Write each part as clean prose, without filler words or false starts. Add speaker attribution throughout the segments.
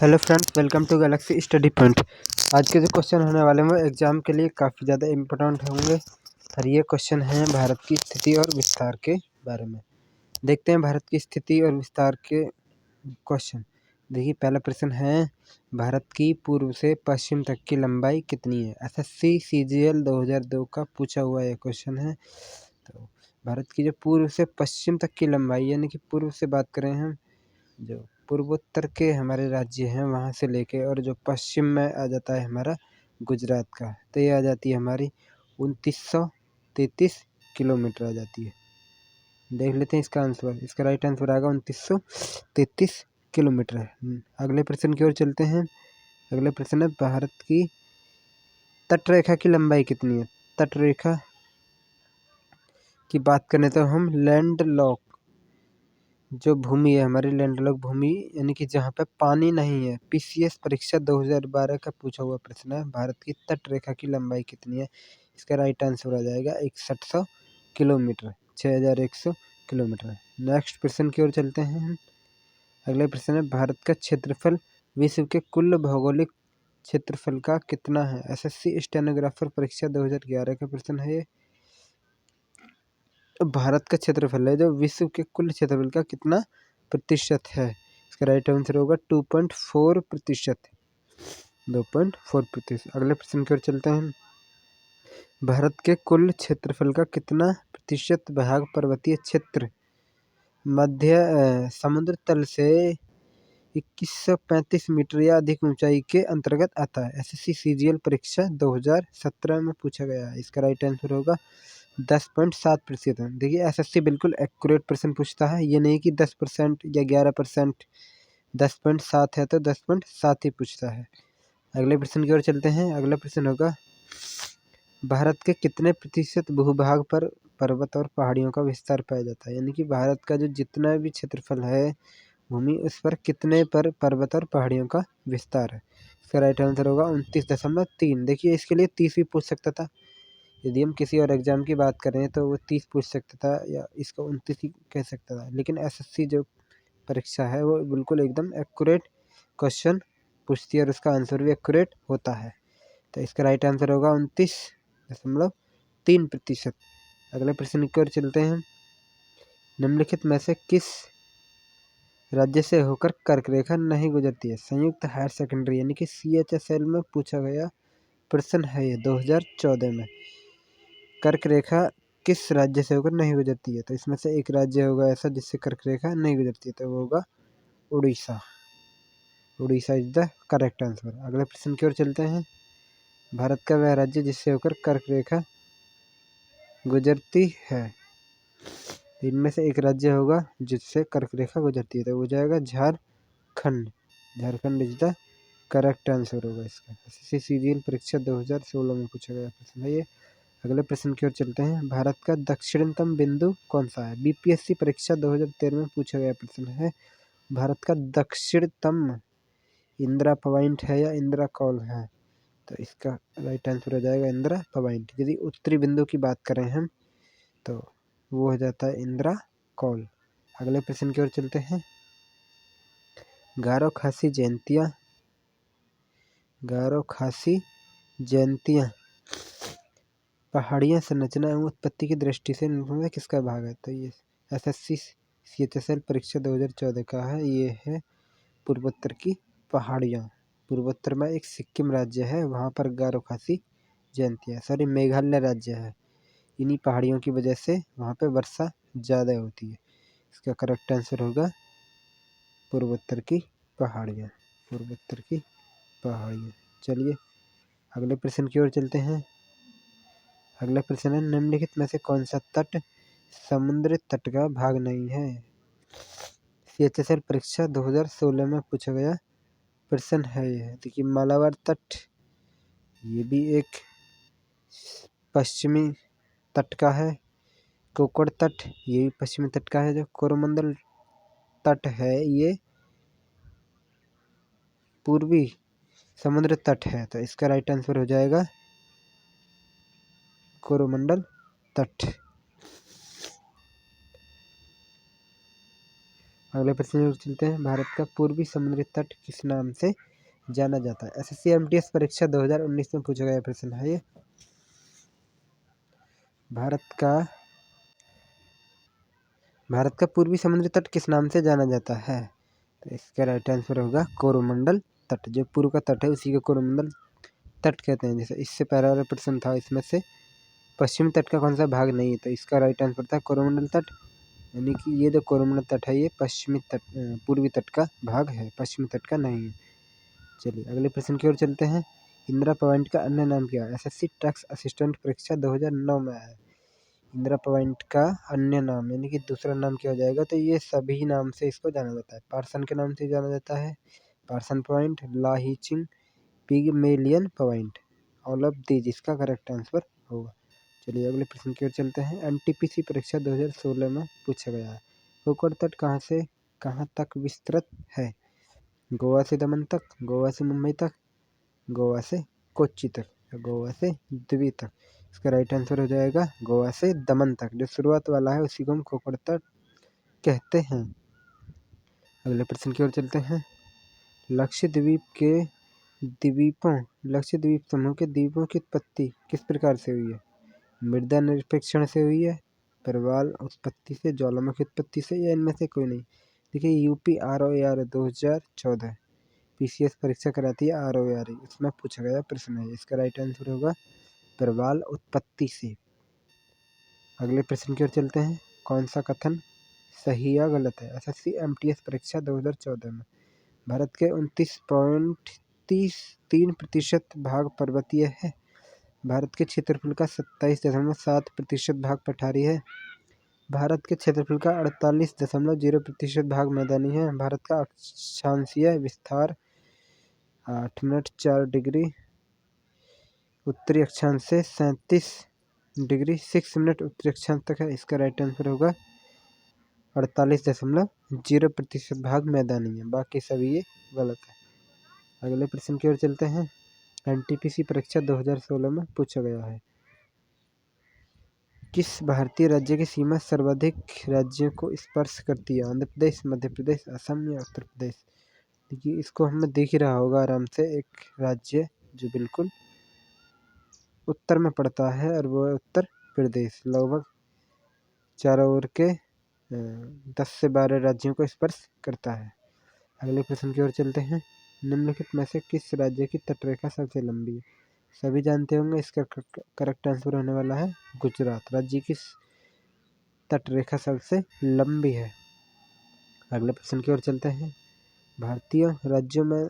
Speaker 1: Hello friends, welcome to galaxy study point. आज के जो क्वेश्चन होने वाले हैं एग्जाम के लिए काफ़ी ज़्यादा इम्पोर्टेंट होंगे और ये क्वेश्चन हैं भारत की स्थिति और विस्तार के बारे में। देखते हैं भारत की स्थिति और विस्तार के क्वेश्चन। देखिए, पहला प्रश्न है, भारत की पूर्व से पश्चिम तक की लंबाई कितनी है। एसएससी सीजीएल 2002 का पूछा हुआ यह क्वेश्चन है। तो भारत की जो पूर्व से पश्चिम तक की लंबाई, यानी कि पूर्व से बात करें हम, जो पूर्वोत्तर के हमारे राज्य हैं वहाँ से लेके, और जो पश्चिम में आ जाता है हमारा गुजरात का, तो ये आ जाती है हमारी 2933 किलोमीटर आ जाती है। देख लेते हैं इसका आंसर। इसका राइट आंसर आएगा 2933 किलोमीटर है। अगले प्रश्न की ओर चलते हैं। अगले प्रश्न है, भारत की तटरेखा की लंबाई कितनी है। तटरेखा की बात करें तो हम लैंड लॉक जो भूमि है हमारी, लैंडलॉक भूमि, यानी कि जहाँ पे पानी नहीं है। पीसीएस परीक्षा 2012 का पूछा हुआ प्रश्न है, भारत की तट रेखा की लंबाई कितनी है। इसका राइट आंसर आ जाएगा 6100 किलोमीटर, 6100 किलोमीटर। नेक्स्ट प्रश्न की ओर चलते हैं हम। अगला प्रश्न है, भारत का क्षेत्रफल विश्व के कुल भौगोलिक क्षेत्रफल का कितना है। एसएससी स्टेनोग्राफर परीक्षा 2011 का प्रश्न है ये। भारत का क्षेत्रफल है जो विश्व के कुल क्षेत्रफल का कितना प्रतिशत है। इसका राइट आंसर होगा 2.4%, 2.4%। अगले प्रश्न की ओर चलते हैं। भारत के कुल क्षेत्रफल का कितना प्रतिशत भाग पर्वतीय क्षेत्र मध्य समुद्र तल से 2135 मीटर या अधिक ऊंचाई के अंतर्गत आता है। एसएससी सीजीएल परीक्षा 2017 में पूछा गया है। इसका राइट आंसर होगा 10.7%। देखिए, एसएससी बिल्कुल एक्यूरेट प्रश्न पूछता है, ये नहीं कि 10% या 11%। 10.7 है तो 10.7 ही पूछता है। अगले प्रश्न की ओर चलते हैं। अगला प्रश्न होगा, भारत के कितने प्रतिशत भूभाग पर पर्वत और पहाड़ियों का विस्तार पाया जाता है। यानी कि भारत का जो जितना भी क्षेत्रफल है भूमि, उस पर कितने पर पर्वत और पहाड़ियों का विस्तार है। इसका राइट आंसर होगा 29.3। देखिए, इसके लिए 30 भी पूछ सकता था। यदि हम किसी और एग्जाम की बात करें तो वो 30 पूछ सकता था या इसको 29 ही कह सकता था, लेकिन एसएससी जो परीक्षा है वो बिल्कुल एकदम एक्यूरेट क्वेश्चन पूछती है और उसका आंसर भी एक्यूरेट होता है। तो इसका राइट आंसर होगा 29.3%। अगले प्रश्न की ओर चलते हैं। निम्नलिखित में से किस राज्य से होकर कर्क रेखा नहीं गुजरती है। संयुक्त हायर सेकेंडरी यानी कि सीएचएसएल में पूछा गया प्रश्न है ये 2014 में। कर्क रेखा किस राज्य से होकर नहीं गुजरती है। तो इसमें से एक राज्य होगा ऐसा जिससे कर्क रेखा नहीं गुजरती है, तो वो होगा Orissa. Orissa is the correct answer. अगले प्रश्न की ओर चलते हैं। भारत का वह राज्य जिससे होकर कर्क रेखा गुजरती है। इनमें से एक राज्य होगा जिससे कर्क रेखा गुजरती है, तो वो जाएगा Jharkhand. Jharkhand is the correct answer होगा इसका। एसएससी सीजीएल परीक्षा 2016 में पूछा गया प्रश्न है ये। अगले प्रश्न की ओर चलते हैं। भारत का दक्षिणतम बिंदु कौन सा है। बीपीएससी परीक्षा 2013 में पूछा गया प्रश्न है। भारत का दक्षिणतम इंदिरा पॉइंट है या इंदिरा कॉल है। तो इसका राइट आंसर हो जाएगा इंदिरा पॉइंट। यदि उत्तरी बिंदु की बात करें हम तो वो हो जाता है इंदिरा कॉल। अगले प्रश्न की ओर चलते हैं। गारो खासी जयंतियाँ, गारो खासी जयंतियाँ पहाड़ियाँ संरचना एवं उत्पत्ति की दृष्टि से निम्न में किसका भाग है। तो ये एसएससी सीएचएसएल परीक्षा 2014 का है। ये है पूर्वोत्तर की पहाड़ियाँ। पूर्वोत्तर में एक सिक्किम राज्य है, वहाँ पर गारो खासी जयंतियाँ, सॉरी मेघालय राज्य है। इन्हीं पहाड़ियों की वजह से वहाँ पे वर्षा ज़्यादा होती है। इसका करेक्ट आंसर होगा पूर्वोत्तर की पहाड़ियाँ, पूर्वोत्तर की पहाड़ियाँ। चलिए अगले प्रश्न की ओर चलते हैं। अगला प्रश्न है, निम्नलिखित में से कौन सा तट समुद्र तट का भाग नहीं है। सीएचएसएल परीक्षा 2016 में पूछा गया प्रश्न है यह। देखिए, मालाबार तट ये भी एक पश्चिमी तट का है। कोकड़ तट ये भी पश्चिमी तट का है। जो कोरोमंडल तट है ये पूर्वी समुद्र तट है। तो इसका राइट आंसर हो जाएगा कोरोमंडल तट। अगले प्रश्न की ओर चलते हैं। भारत का पूर्वी समुद्री तट किस नाम से जाना जाता है? एसएससी एमटीएस परीक्षा 2019 में पूछा गया प्रश्न है ये। भारत का पूर्वी समुद्री तट किस नाम से जाना जाता है? तो इसका राइट आंसर होगा कोरोमंडल तट। जो पूर्व का तट है उसी को कोरोमंडल तट कहते हैं। जैसे इससे पहला वाला प्रश्न था, इसमें से पश्चिमी तट का कौन सा भाग नहीं है, तो इसका राइट आंसर था कोरोमंडल तट। यानी कि ये जो कोरोमंडल तट है ये पश्चिमी तट पूर्वी तट का भाग है, पश्चिमी तट का नहीं है। चलिए अगले प्रश्न की ओर चलते हैं। इंदिरा पॉइंट का अन्य नाम क्या है? एसएससी टैक्स असिस्टेंट परीक्षा 2009 में है। इंदिरा पॉइंट का अन्य नाम यानी कि दूसरा नाम क्या हो जाएगा? तो ये सभी नाम से इसको जाना जाता है। पार्सन के नाम से जाना जाता है, पार्सन पॉइंट, लाहिचिंग, Pygmalion point, all of these इसका करेक्ट आंसर होगा। चलिए अगले प्रश्न की ओर चलते हैं। एनटीपीसी परीक्षा 2016 में पूछा गया है। कोकण तट कहाँ से कहाँ तक विस्तृत है? गोवा से दमन तक, गोवा से मुंबई तक, गोवा से कोच्चि तक, गोवा से द्वीप तक। इसका राइट आंसर हो जाएगा गोवा से दमन तक। जो शुरुआत वाला है उसी को हम कोकण तट कहते हैं। अगले प्रश्न की ओर चलते हैं। लक्षद्वीप समूह के द्वीपों की उत्पत्ति किस प्रकार से हुई है? मृदा निरपेक्षण से हुई है, प्रवाल उत्पत्ति से, ज्वालामुखी उत्पत्ति से, या इनमें से कोई नहीं? देखिए यूपी ROAR 2014 पीसीएस परीक्षा कराती है ROAR, इसमें पूछा गया प्रश्न है। इसका राइट आंसर होगा प्रवाल उत्पत्ति से। अगले प्रश्न की ओर चलते हैं। कौन सा कथन सही या गलत है? एसएससी एमटीएस परीक्षा 2014 में भारत के 29.3% भाग पर्वतीय है। भारत के क्षेत्रफल का 27.7% भाग पठारी है। भारत के क्षेत्रफल का 48.0% भाग मैदानी है। भारत का अक्षांशीय विस्तार 8 मिनट 4 डिग्री उत्तरी अक्षांश से 37 डिग्री 6 मिनट उत्तरी अक्षांश तक है। इसका राइट आंसर होगा 48.0% भाग मैदानी है, बाकी सभी ये गलत है। अगले प्रश्न की ओर चलते हैं। एनटीपीसी परीक्षा 2016 में पूछा गया है। किस भारतीय राज्य की सीमा सर्वाधिक राज्यों को स्पर्श करती है? आंध्र प्रदेश, मध्य प्रदेश, असम या उत्तर प्रदेश? देखिए इसको हमें दिख ही रहा होगा आराम से, एक राज्य जो बिल्कुल उत्तर में पड़ता है और वो है उत्तर प्रदेश। लगभग चारों ओर के 10 से 12 राज्यों को स्पर्श करता है। अगले प्रश्न की ओर चलते हैं। निम्नलिखित में से किस राज्य की तटरेखा सबसे लंबी है? सभी जानते होंगे, इसका करेक्ट आंसर होने वाला है गुजरात। राज्य की तटरेखा सबसे लंबी है। अगले प्रश्न की ओर चलते हैं। भारतीय राज्यों में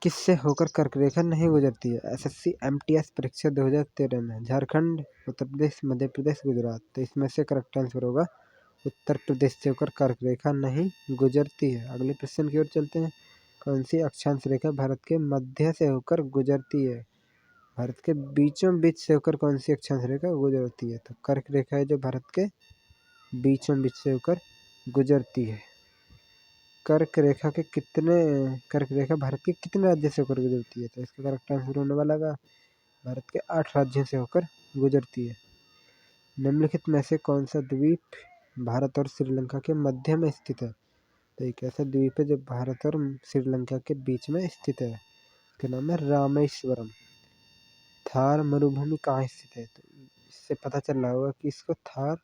Speaker 1: किससे होकर कर्क रेखा नहीं गुजरती है? एसएससी एमटीएस परीक्षा 2013 में झारखंड, उत्तर प्रदेश, मध्य प्रदेश, गुजरात। तो इसमें से करेक्ट आंसर होगा उत्तर प्रदेश से होकर कर्क रेखा नहीं गुजरती है। अगले प्रश्न की ओर चलते हैं। कौन सी अक्षांश रेखा भारत के मध्य से होकर गुजरती है? भारत के बीचों बीच से होकर कौन सी अक्षांश रेखा गुजरती है? तो कर्क रेखा है जो भारत के बीचों बीच से होकर गुजरती है। कर्क रेखा भारत के कितने राज्य से होकर गुजरती है? तो इसका करेक्ट आंसर होने वाला है भारत के 8 राज्यों से होकर गुजरती है। निम्नलिखित में से कौन सा द्वीप भारत और श्रीलंका के मध्य में स्थित है? तो एक ऐसा द्वीप है जो भारत और श्रीलंका के बीच में स्थित है, इसका नाम है रामेश्वरम। थार मरुभूमि कहाँ स्थित है? तो इससे पता चल रहा होगा कि इसको थार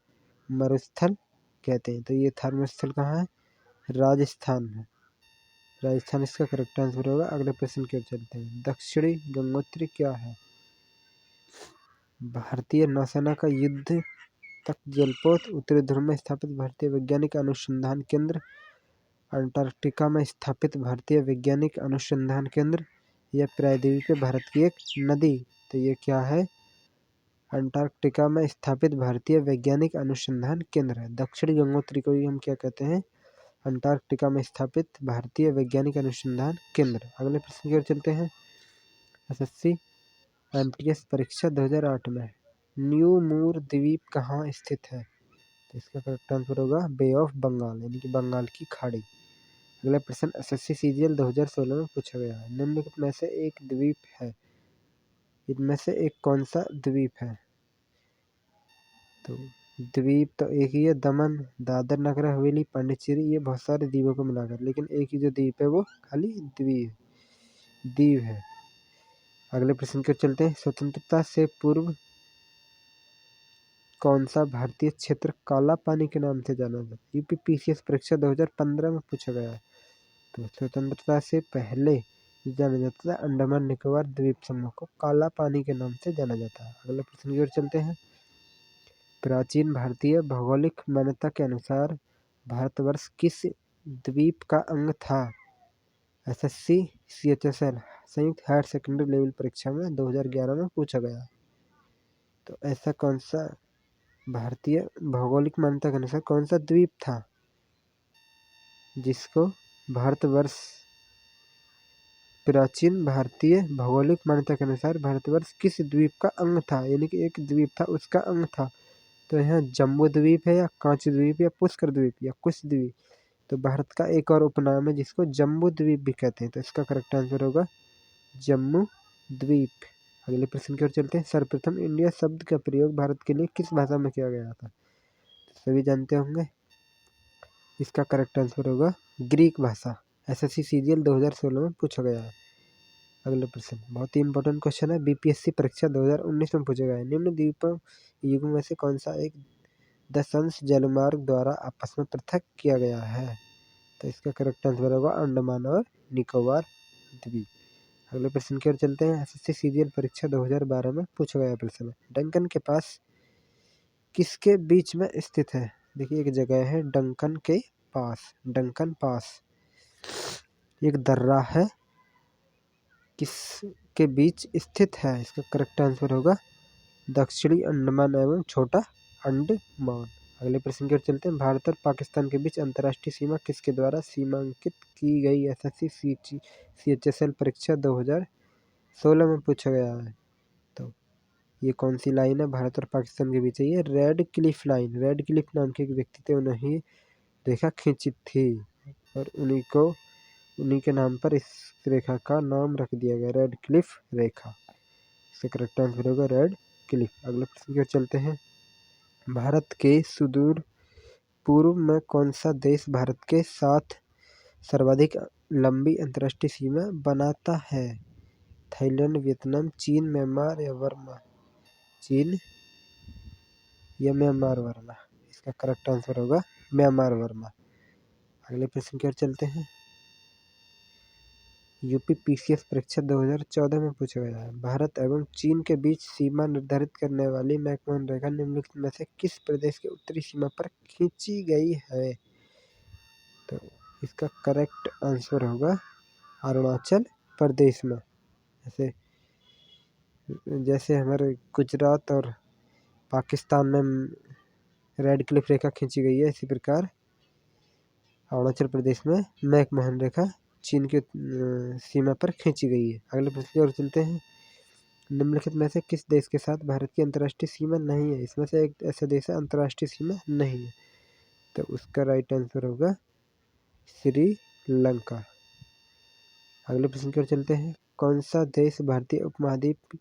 Speaker 1: मरुस्थल कहते हैं। तो ये थार मरुस्थल कहाँ है? राजस्थान में। राजस्थान इसका करेक्ट आंसर होगा। अगले प्रश्न की ओर चलते हैं। दक्षिणी गंगोत्री क्या है? भारतीय नौसेना का युद्ध तक जलपोत, उत्तरी ध्रुव में स्थापित भारतीय वैज्ञानिक अनुसंधान केंद्र, अंटार्कटिका में स्थापित भारतीय वैज्ञानिक अनुसंधान केंद्र, यह प्रायद्वीपीय भारत की एक नदी। तो ये क्या है? अंटार्कटिका में स्थापित भारतीय वैज्ञानिक अनुसंधान केंद्र है। दक्षिणी गंगोत्री को ही हम क्या कहते हैं? अंटार्कटिका में स्थापित भारतीय वैज्ञानिक अनुसंधान केंद्र। अगले प्रश्न की ओर चलते हैं। एसएससी एमटीएस परीक्षा 2008 में न्यू मूर द्वीप कहाँ स्थित है? तो इसका करेक्ट आंसर होगा बे ऑफ बंगाल, यानी कि बंगाल की खाड़ी। अगला प्रश्न एसएससी सीजीएल 2016 में पूछा गया है। निम्नलिखित में से एक द्वीप है, इनमें से एक कौन सा द्वीप है? तो द्वीप तो एक ही है, दमन, दादर नगर हवेली, पांडिचेरी, ये बहुत सारे द्वीपों को मिलाकर, लेकिन एक ही जो द्वीप है वो खाली द्वीप है। अगले प्रश्न की ओर चलते हैं। स्वतंत्रता से पूर्व कौन सा भारतीय क्षेत्र काला पानी के नाम से जाना जाता है? यूपीपीसीएस परीक्षा 2015 में पूछा गया है। तो स्वतंत्रता से पहले जाना जाता था अंडमान निकोबार द्वीप समूह को काला पानी के नाम से जाना जाता है। अगले प्रश्न की ओर चलते हैं। प्राचीन भारतीय भौगोलिक मान्यता के अनुसार भारतवर्ष किस द्वीप का अंग था? एसएससी सीएचएसएल संयुक्त हायर सेकेंडरी लेवल परीक्षा में 2011 में पूछा गया। तो ऐसा कौन सा भारतीय भौगोलिक मान्यता के अनुसार कौन सा द्वीप था जिसको भारतवर्ष, प्राचीन भारतीय भौगोलिक मान्यता के अनुसार भारतवर्ष किस द्वीप का अंग था, यानी कि एक द्वीप था उसका अंग था। तो यहाँ जम्बू द्वीप है या कांच द्वीप या पुष्कर द्वीप या कुश द्वीप। तो भारत का एक और उपनाम है जिसको जम्बू द्वीप भी कहते हैं। तो इसका करेक्ट आंसर होगा जम्मू द्वीप। अगले प्रश्न की ओर चलते हैं। सर्वप्रथम इंडिया शब्द का प्रयोग भारत के लिए किस भाषा में किया गया था? सभी जानते होंगे, इसका करेक्ट आंसर होगा ग्रीक भाषा। एसएससी सीजीएल 2016 में पूछा गया है। अगला प्रश्न बहुत ही इंपॉर्टेंट क्वेश्चन है, बीपीएससी परीक्षा 2019 में पूछा गया है। निम्न द्वीपों युगों में से कौन सा एक दशांश जलमार्ग द्वारा आपस में पृथक किया गया है? तो इसका करेक्ट आंसर होगा अंडमान और निकोबार द्वीप। अगले प्रश्न की ओर चलते हैं। एसएससी सीजीएल परीक्षा 2012 में पूछा गया प्रश्न, डंकन के पास किसके बीच में स्थित है? देखिए एक जगह है डंकन के पास, डंकन पास एक दर्रा है, किसके बीच स्थित है? इसका करेक्ट आंसर होगा दक्षिणी अंडमान एवं छोटा अंडमान। अगले प्रश्न की ओर चलते हैं। भारत और पाकिस्तान के बीच अंतर्राष्ट्रीय सीमा किसके द्वारा सीमांकित की गई? एसएससी सीएचएसएल परीक्षा 2016 में पूछा गया है। तो ये कौन सी लाइन है भारत और पाकिस्तान के बीच? ये red Cliff line, red Cliff नाम के एक व्यक्ति थे, उन्हें रेखा खींची थी और उन्हीं के नाम पर इस रेखा का नाम रख दिया गया, रेड क्लिफ रेखा। इसका करेक्ट आंसर होगा रेड क्लिफ। अगले प्रश्न की ओर चलते हैं। भारत के सुदूर पूर्व में कौन सा देश भारत के साथ सर्वाधिक लंबी अंतर्राष्ट्रीय सीमा बनाता है? थाईलैंड, वियतनाम, चीन, म्यांमार या बर्मा? चीन या म्यांमार बर्मा? इसका करेक्ट आंसर होगा म्यांमार बर्मा। अगले प्रश्न की ओर चलते हैं। यूपीपीसीएस परीक्षा 2014 में पूछा गया है। भारत एवं चीन के बीच सीमा निर्धारित करने वाली मैकमोहन रेखा निम्नलिखित में से किस प्रदेश के उत्तरी सीमा पर खींची गई है? तो इसका करेक्ट आंसर होगा अरुणाचल प्रदेश में। जैसे हमारे गुजरात और पाकिस्तान में रेड क्लिफ रेखा खींची गई है, इसी प्रकार अरुणाचल प्रदेश में मैकमोहन रेखा चीन के सीमा पर खींची गई है। अगले प्रश्न की ओर चलते हैं। निम्नलिखित में से किस देश के साथ भारत की अंतर्राष्ट्रीय सीमा नहीं है? इसमें से एक ऐसा देश है अंतर्राष्ट्रीय सीमा नहीं है, तो उसका राइट आंसर होगा श्रीलंका। अगले प्रश्न की ओर चलते हैं। कौन सा देश भारतीय उपमहाद्वीप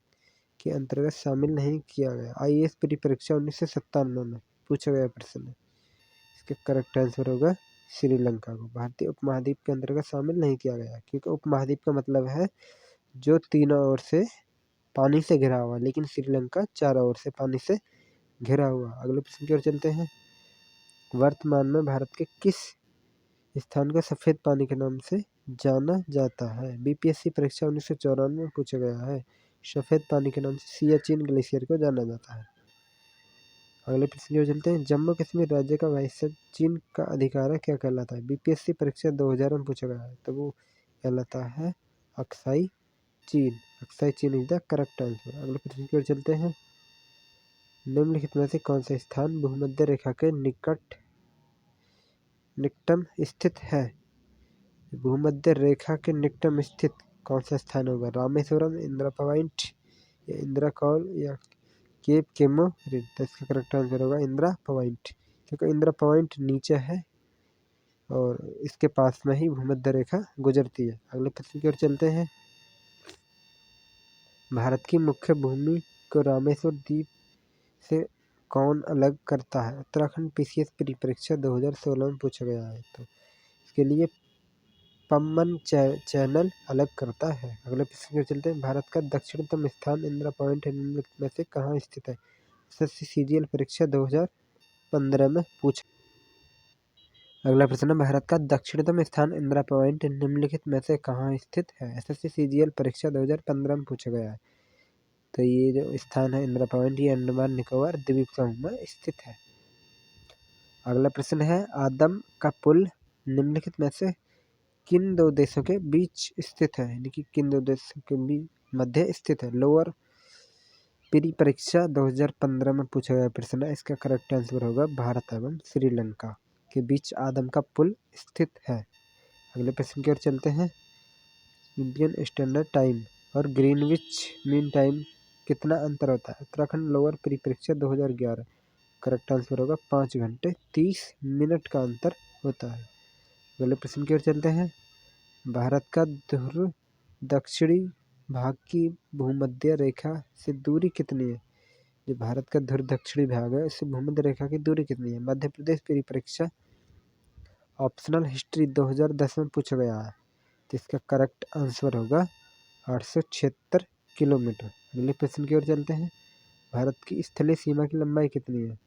Speaker 1: के अंतर्गत शामिल नहीं किया गया? आईएएस प्री परीक्षा 1997 में पूछा गया प्रश्न है। इसका करेक्ट आंसर होगा श्रीलंका को भारतीय उपमहाद्वीप के अंतर्गत शामिल नहीं किया गया, क्योंकि उपमहाद्वीप का मतलब है जो तीनों ओर से पानी से घिरा हुआ, लेकिन श्रीलंका चारों ओर से पानी से घिरा हुआ। अगले प्रश्न की ओर चलते हैं। वर्तमान में भारत के किस स्थान को सफेद पानी के नाम से जाना जाता है? बीपीएससी परीक्षा 1994 में पूछा गया है। सफेद पानी के नाम से सियाचिन ग्लेशियर को जाना जाता है। अगले प्रश्न की ओर चलते हैं। जम्मू कश्मीर राज्य का वायसराय चीन का अधिकारी क्या कहलाता है? बीपीएससी परीक्षा 2000 में पूछा गया है, तो वो कहलाता है अक्साई चीन। अक्साई चीन इज द करेक्ट आंसर। अगले प्रश्न की ओर चलते हैं। निम्नलिखित में से कौन सा स्थान भूमध्य रेखा के निकटम स्थित है? भूमध्य रेखा के निकटम स्थित कौन सा स्थान होगा? रामेश्वरम, इंदिरा पॉइंट या इंदिरा कॉल या केप केमोरिन? तो इसका करेक्ट आंसर होगा इंदिरा पॉइंट, क्योंकि इंदिरा पॉइंट नीचे है और इसके पास में ही भूमध्य रेखा गुजरती है। अगले प्रश्न की ओर चलते हैं। भारत की मुख्य भूमि को रामेश्वर द्वीप से कौन अलग करता है? उत्तराखंड पीसीएस प्री परीक्षा 2016 में पूछा गया है। तो इसके लिए पम्बन चैनल अलग करता है। अगले प्रश्न की चलते हैं। भारत का दक्षिणतम स्थान इंदिरा पॉइंट निम्नलिखित में से कहाँ स्थित है? एसएससी सीजीएल परीक्षा 2015 में पूछा। अगला प्रश्न है। भारत का दक्षिणतम स्थान इंदिरा पॉइंट निम्नलिखित में से कहाँ स्थित है? एसएससी सीजीएल परीक्षा 2015 में पूछा गया है। तो ये जो स्थान है इंदिरा पॉइंट, ये अंडमान निकोबार द्वीप समूह में स्थित है। अगला प्रश्न है। आदम का पुल निम्नलिखित में से किन दो देशों के बीच स्थित है? यानी कि किन दो देशों के बीच मध्य स्थित है? लोअर प्री परीक्षा 2015 में पूछा गया प्रश्न है। इसका करेक्ट आंसर होगा भारत एवं श्रीलंका के बीच आदम का पुल स्थित है। अगले प्रश्न की ओर चलते हैं। इंडियन स्टैंडर्ड टाइम और ग्रीनविच मीन टाइम कितना अंतर होता है? उत्तराखंड लोअर प्री परीक्षा 2011। करेक्ट आंसर होगा 5 घंटे 30 मिनट का अंतर होता है। अगले प्रश्न की ओर चलते हैं। भारत का ध्रुव दक्षिणी भाग की भूमध्य रेखा से दूरी कितनी है? जो भारत का ध्रुव दक्षिणी भाग है, इससे भूमध्य रेखा की दूरी कितनी है? मध्य प्रदेश प्री परीक्षा ऑप्शनल हिस्ट्री 2010 में पूछा गया है। तो इसका करेक्ट आंसर होगा 876 किलोमीटर। अगले प्रश्न की ओर चलते हैं। भारत की स्थलीय सीमा की लंबाई कितनी है?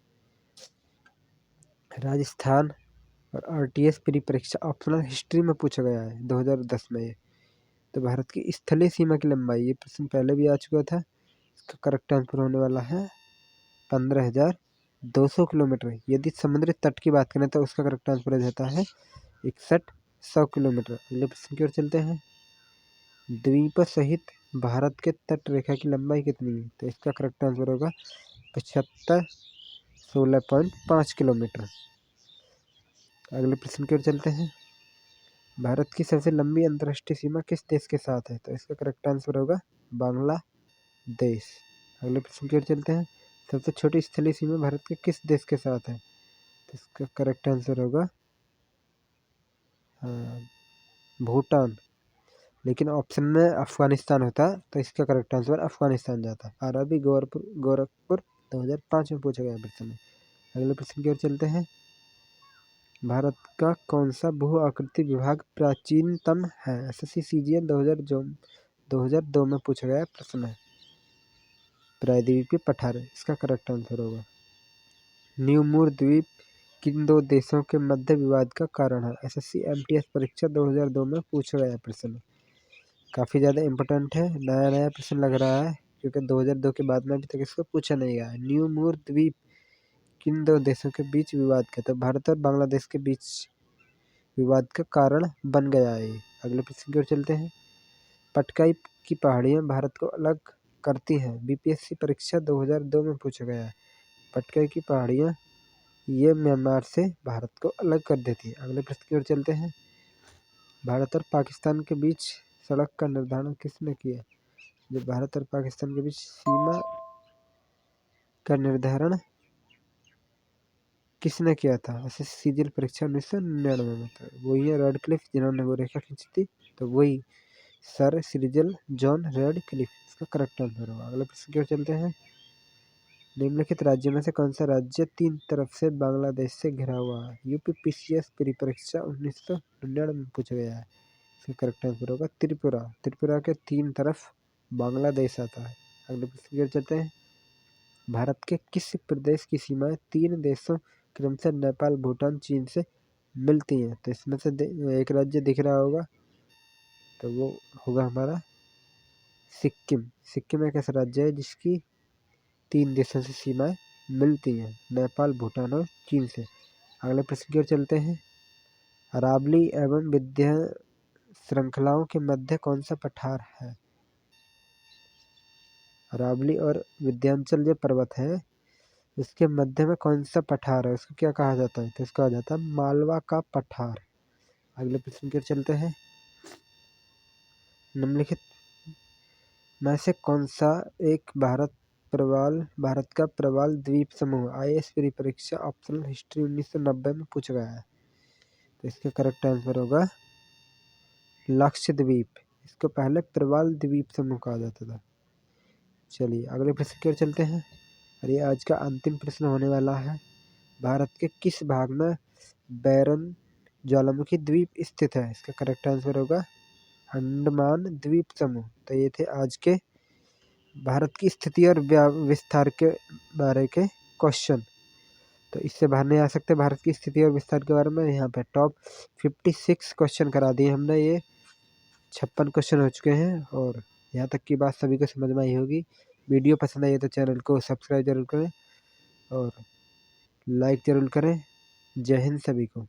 Speaker 1: राजस्थान और आरटीएस प्री परीक्षा ऑप्शनल हिस्ट्री में पूछा गया है 2010 में। तो भारत की स्थलीय सीमा की लंबाई, ये प्रश्न पहले भी आ चुका था। इसका करेक्ट आंसर होने वाला है 15,200 किलोमीटर। यदि समुद्री तट की बात करें तो उसका करेक्ट आंसर हो जाता है 6100 किलोमीटर। अगले प्रश्न की ओर चलते हैं। द्वीप सहित भारत के तट रेखा की लंबाई कितनी है? तो इसका करेक्ट आंसर होगा 75,16.5 किलोमीटर। अगले प्रश्न की ओर चलते हैं। भारत की सबसे लंबी अंतर्राष्ट्रीय सीमा किस देश के साथ है? तो इसका करेक्ट आंसर होगा बांग्लादेश। अगले प्रश्न की ओर चलते हैं। सबसे छोटी स्थलीय सीमा भारत के किस देश के साथ है? तो इसका करेक्ट आंसर होगा भूटान। लेकिन ऑप्शन में अफगानिस्तान होता, तो इसका करेक्ट आंसर अफगानिस्तान जाता। आरआरबी गोरखपुर 2005 में पूछा गया प्रश्न है। अगले प्रश्न की ओर चलते हैं। भारत का कौन सा भू आकृति विभाग प्राचीनतम है? एसएससी सीजीएल 2002 में पूछा गया प्रश्न है। प्रायद्वीपीय पठार, इसका करेक्ट आंसर होगा। न्यूमूर द्वीप किन दो देशों के मध्य विवाद का कारण है? एसएससी एमटीएस परीक्षा 2002 में पूछा गया प्रश्न। काफ़ी ज़्यादा इम्पोर्टेंट है, नया नया प्रश्न लग रहा है क्योंकि 2002 के बाद में अभी तक इसको पूछा नहीं गया है। न्यूमूर द्वीप किन दो देशों के बीच विवाद का? तो भारत और बांग्लादेश के बीच विवाद का कारण बन गया है। अगले प्रश्न की ओर चलते हैं। पटकाई की पहाड़ियाँ भारत को अलग करती हैं। बीपीएससी परीक्षा 2002 में पूछा गया है। पटकाई की पहाड़ियाँ ये म्यांमार से भारत को अलग कर देती है। अगले प्रश्न की ओर चलते हैं। भारत और पाकिस्तान के बीच सड़क का निर्धारण किसने किया? जो भारत और पाकिस्तान के बीच सीमा का निर्धारण किसने किया था? ऐसे सीजीएल परीक्षा 1999 में। तो वही है रेडक्लिफ जिन्होंने वो रेखा खींची थी। तो वही सर सिरिल जॉन रेडक्लिफ, इसका करेक्ट आंसर होगा। अगले प्रश्न की ओर चलते हैं। निम्नलिखित राज्यों में से कौन सा राज्य तीन तरफ से बांग्लादेश से घिरा हुआ है? यूपी पीसीएस प्री परीक्षा 1999 में पूछा गया है। इसका करेक्ट आंसर होगा त्रिपुरा। त्रिपुरा के तीन तरफ बांग्लादेश आता है। अगले प्रश्न की ओर चलते हैं। भारत के किस प्रदेश की सीमाएं तीन देशों क्रमशः नेपाल, भूटान, चीन से मिलती हैं? तो इसमें से एक राज्य दिख रहा होगा, तो वो होगा हमारा सिक्किम। सिक्किम एक ऐसा राज्य है जिसकी तीन देशों से सीमाएं मिलती हैं, नेपाल, भूटान और चीन से। अगले प्रश्न की ओर चलते हैं। अरावली एवं विंध्य श्रृंखलाओं के मध्य कौन सा पठार है? अरावली और विंध्याचल जो पर्वत है, इसके मध्य में कौन सा पठार है? उसको क्या कहा जाता है? तो इसको कहा जाता है मालवा का पठार। अगले प्रश्न की ओर चलते हैं। निम्नलिखित में से कौन सा एक भारत का प्रवाल द्वीप समूह? आईएएस प्री परीक्षा ऑप्शनल हिस्ट्री 1990 में पूछा गया है। तो इसका करेक्ट आंसर होगा लक्षद्वीप। इसको पहले प्रवाल द्वीप समूह कहा जाता था। चलिए अगले प्रश्न की ओर चलते हैं। और ये आज का अंतिम प्रश्न होने वाला है। भारत के किस भाग में बैरन ज्वालामुखी द्वीप स्थित है? इसका करेक्ट आंसर होगा अंडमान द्वीप समूह। तो ये थे आज के भारत की स्थिति और विस्तार के बारे के क्वेश्चन। तो इससे बाहर नहीं आ सकते भारत की स्थिति और विस्तार के बारे में। यहाँ पे टॉप 56 क्वेश्चन करा दिए हमने। ये 56 क्वेश्चन हो चुके हैं और यहाँ तक की बात सभी को समझ में आई होगी। वीडियो पसंद आई तो चैनल को सब्सक्राइब जरूर करें और लाइक ज़रूर करें। जय हिंद सभी को।